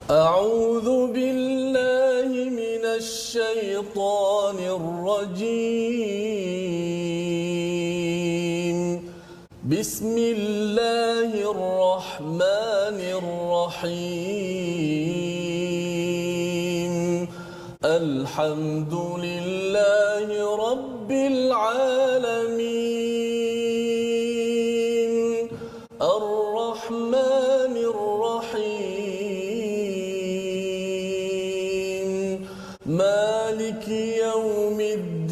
أعوذ بالله من الشيطان الرجيم. بسم الله الرحمن الرحيم. الحمد لله رب العالمين. الرحمن الرحيم. مالك يوم الدين.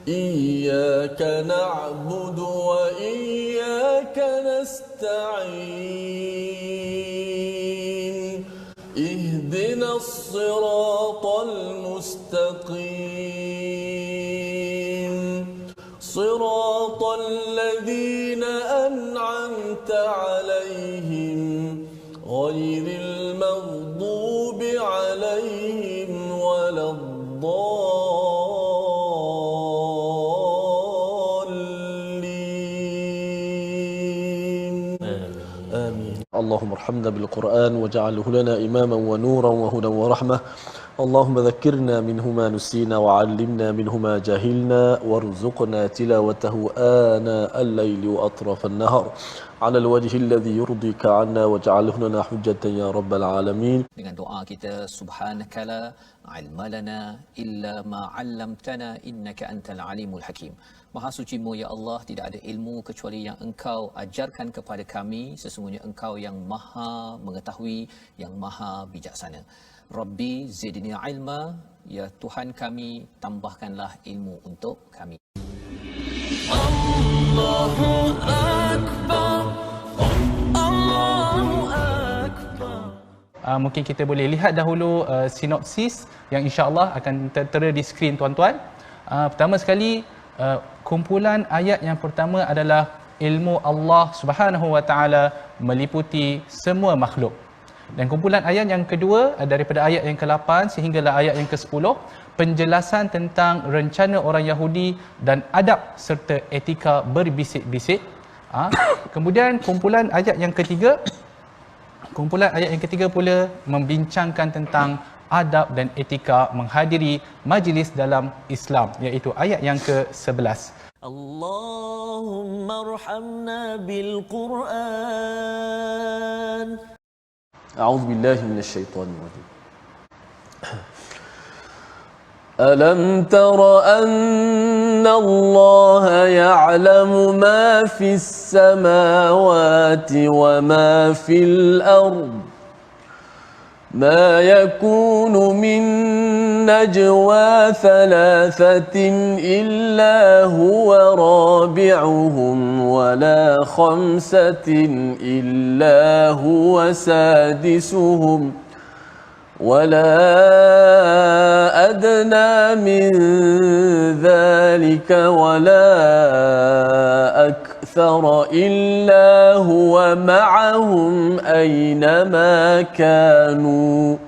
إياك نعبد وإياك نستعين. اهدنا الصراط المستقيم. صراط الذين أنعمت عليهم غير المغضوب عليهم ولا الضالين. آمين. اللهم ارحمنا بالقرآن واجعله لنا إماما ونورا وهدى ورحمة. اللهم ذكرنا منه ما نسينا وعلمنا منه ما جهلنا وارزقنا تلاوته آناء الليل وأطراف النهار على الوجه الذي يرضيك عنا واجعله لنا حجة يا رب العالمين. Dengan doa kita, subhanakala ilma lana illa ma 'allamtana innaka antal alimul hakim. Maha sucimu ya Allah, tidak ada ilmu kecuali yang Engkau ajarkan kepada kami. Sesungguhnya Engkau yang Maha mengetahui, yang Maha bijaksana. Rabbi zidni ilma, ya Tuhan kami, tambahkanlah ilmu untuk kami. Allahu akbar. Allahu akbar. Mungkin kita boleh lihat dahulu sinopsis yang insya-Allah akan tertera di skrin tuan-tuan. Pertama sekali, kumpulan ayat yang pertama adalah ilmu Allah Subhanahu wa taala meliputi semua makhluk. Dan kumpulan ayat yang kedua daripada ayat yang ke-8 sehinggalah ayat yang ke-10, penjelasan tentang rencana orang Yahudi dan adab serta etika berbisik-bisik. Kemudian kumpulan ayat yang ketiga pula membincangkan tentang adab dan etika menghadiri majlis dalam Islam, iaitu ayat yang ke-11. Allahumma arhamna bil Qur'an. A'udzu billahi minasyaitonir rajim. Alam tara anna Allah ya'lamu ma fis samawati wa ma fil ard. ما يكون من نجوى ثلاثة إلا هو رابعهم ولا خمسة إلا هو سادسهم ولا أدنى من ذلك ولا أكثر إلا هو معهم أينما كانوا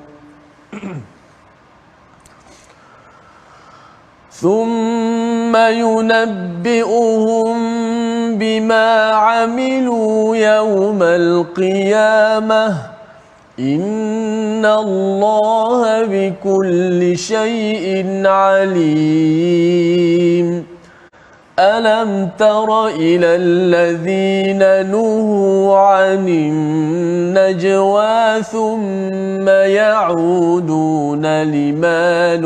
ثم ينبئهم بما عملوا يوم القيامة إن الله بكل شيء عليم. ألم تر إلى الذين نهوا عن النجوى ثم يعودون لما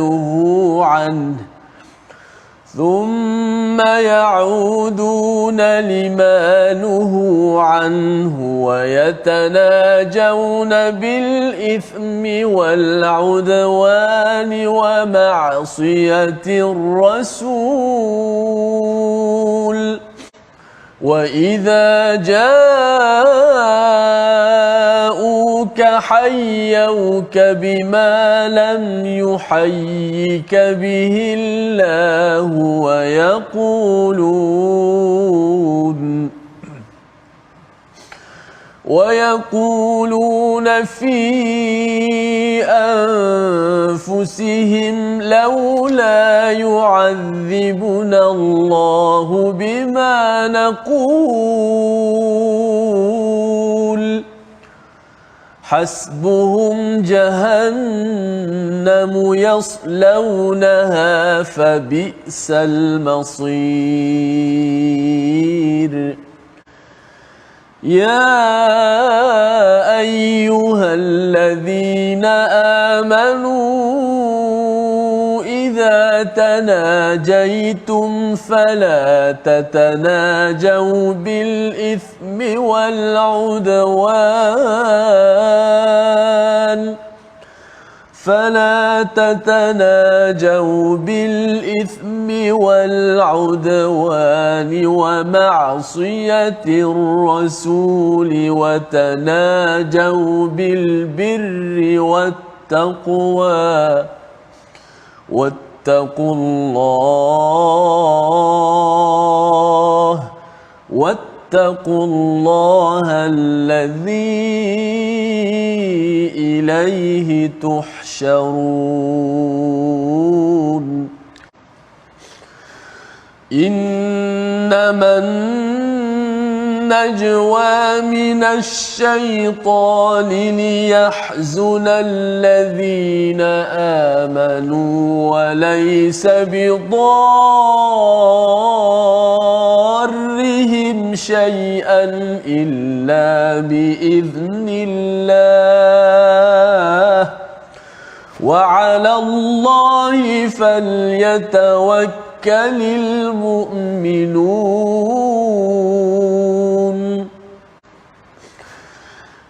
نهوا عنه ويتناجون بالإثم والعدوان ومعصية الرسول وإذا جاءوك حيوك بما لم يحيك به الله ويقولون في أنفسهم لولا يعذبنا الله بما نقول حسبهم جهنم يصلونها فبئس المصير يا أيها الذين آمنوا إذا تناجيتم فلا تتناجوا بالإثم والعدوان ومعصية الرسول وتناجوا بالبر والتقوى واتقوا الله الذي إليه تحشرون إنما النجوى من الشيطان ليحزن الذين آمنوا وليس بضارهم شيئا إلا بإذن الله وعلى الله فليتوكل المؤمنون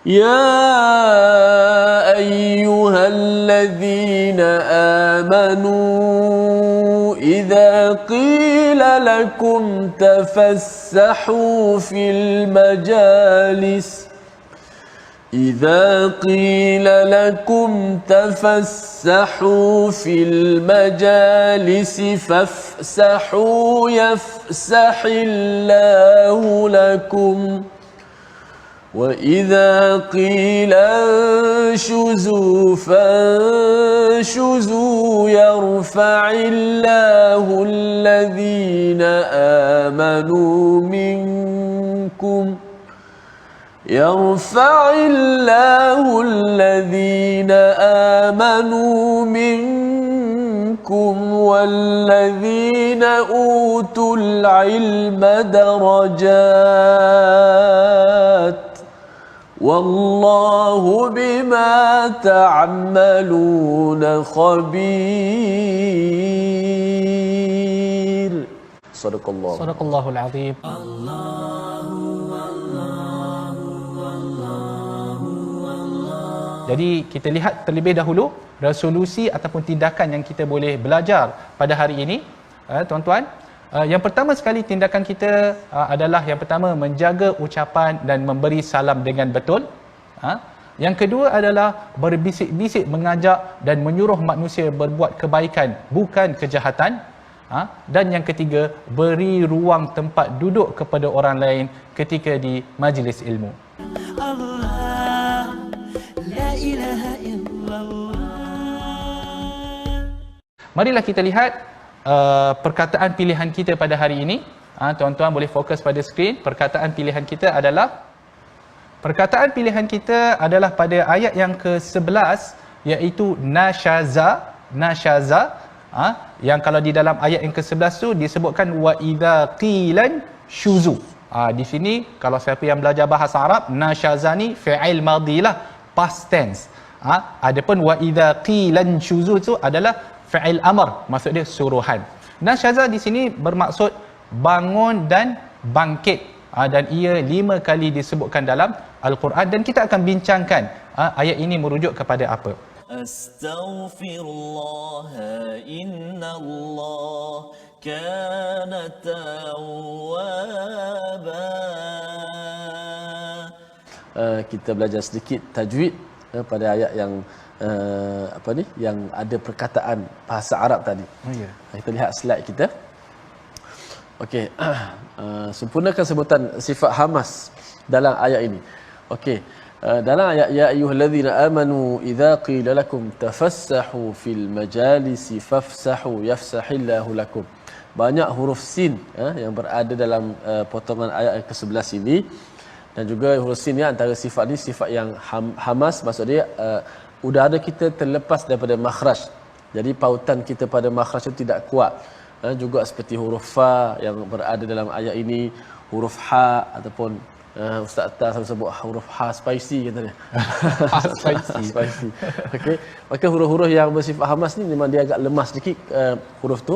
يا أيها الذين آمنوا إذا قيل لكم تفسحوا في المجالس فافسحوا يفسح الله لكم وإذا قيل انشزوا فانشزوا يرفع الله الذين آمنوا منكم والذين أوتوا العلم درجات والله بما تعملون خبير صدق الله العظيم. Jadi kita lihat terlebih dahulu resolusi ataupun tindakan yang kita boleh belajar pada hari ini, tuan-tuan. Yang pertama sekali tindakan kita adalah yang pertama menjaga ucapan dan memberi salam dengan betul. Yang kedua adalah berbisik-bisik mengajak dan menyuruh manusia berbuat kebaikan bukan kejahatan. Dan yang ketiga, beri ruang tempat duduk kepada orang lain ketika di majlis ilmu. Allah, la ilaha illallah. Marilah kita lihat perkataan pilihan kita pada hari ini. Tuan-tuan boleh fokus pada skrin. Perkataan pilihan kita adalah pada ayat yang ke-11, iaitu nasyaza. Yang kalau di dalam ayat yang ke-11 tu disebutkan wa idza qilan syuzu. Di sini kalau siapa yang belajar bahasa Arab, nasyaza ni fi'il madhilah, past tense. Adapun wa idza qilan syuzu tu adalah fi'il amr, maksud dia suruhan. Nasyaza di sini bermaksud bangun dan bangkit, dan ia 5 kali disebutkan dalam Al-Quran, dan kita akan bincangkan ayat ini merujuk kepada apa. Astaghfirullah innallah kana tawwaba. Kita belajar sedikit tajwid pada ayat yang yang ada perkataan bahasa Arab tadi. Kita lihat slide kita. Okey, sempurnakan sebutan sifat hamas dalam ayat ini. Okey, dalam ayat ya ayyuhallazina amanu idza qila lakum tafassahu fil majalisi fafsahu yafsahillahu lakum. Banyak huruf sin yang berada dalam potongan ayat yang ke-11 ini, Dan juga huruf sin ni antara sifat ni sifat yang hamas, maksud dia udara kita terlepas daripada makhraj. Jadi pautan kita pada makhraj itu tidak kuat. Juga seperti huruf fa yang berada dalam ayat ini, huruf ha ataupun Ustaz Atta sebut huruf ha spicy katanya. Spicy. Okey. Maka huruf-huruf yang bersifat hamas ni memang dia agak lemah sedikit huruf tu.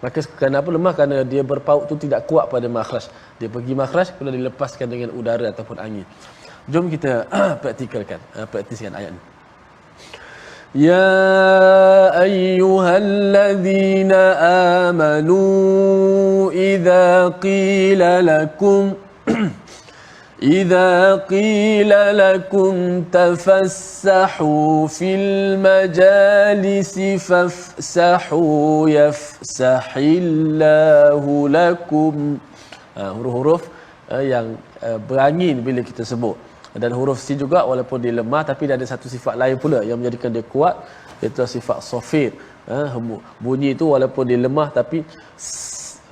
Maka kenapa lemah? Kerana dia berpaut tu tidak kuat pada makhraj. Dia pergi makhraj kemudian dilepaskan dengan udara ataupun angin. Jom kita praktiskan ayat ni. Ya ayyuhallazina amanu idza qila lakum tafassahu fil majalisi fafsahu yafsahillahu lakum. Huruf-huruf yang berangin bila kita sebut. Dan huruf sin juga walaupun dia lemah tapi dia ada satu sifat lain pula yang menjadikan dia kuat, iaitu sifat sofir. Bunyi itu walaupun dia lemah tapi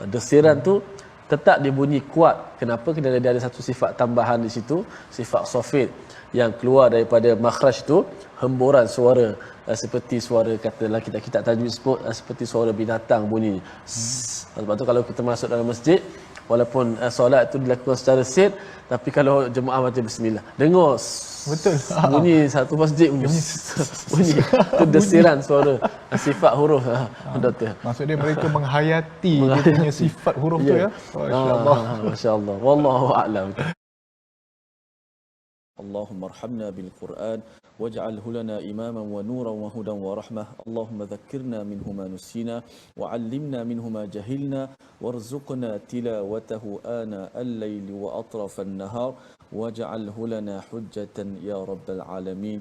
desiran tu tetap dia bunyi kuat. Kenapa? Kerana dia ada satu sifat tambahan di situ, sifat sofir yang keluar daripada makhraj tu, hemburan suara seperti suara katalah kita tajwid sebut seperti suara binatang bunyi. Sebab tu kalau kita masuk dalam masjid, walaupun solat itu dilakukan secara sir, tapi kalau jemaah baca bismillah, dengar betul bunyi satu masjid bunyi itu desiran suara sifat huruf. Betul. Maksud dia mereka menghayati dia punya sifat huruf tu ya. Masya-Allah. Masya-Allah. Wallahu a'lam. Allahumma arhamna bil Quran waj'alhu lana imaman wa nuran wa hudan wa rahmah. Allahumma dhakkirna minhu ma nusina wa 'allimna minhu ma jahilna warzuqna tilawatahu ana al-laili wa atrafan nahar waj'alhu lana hujjatan ya rabbal alamin.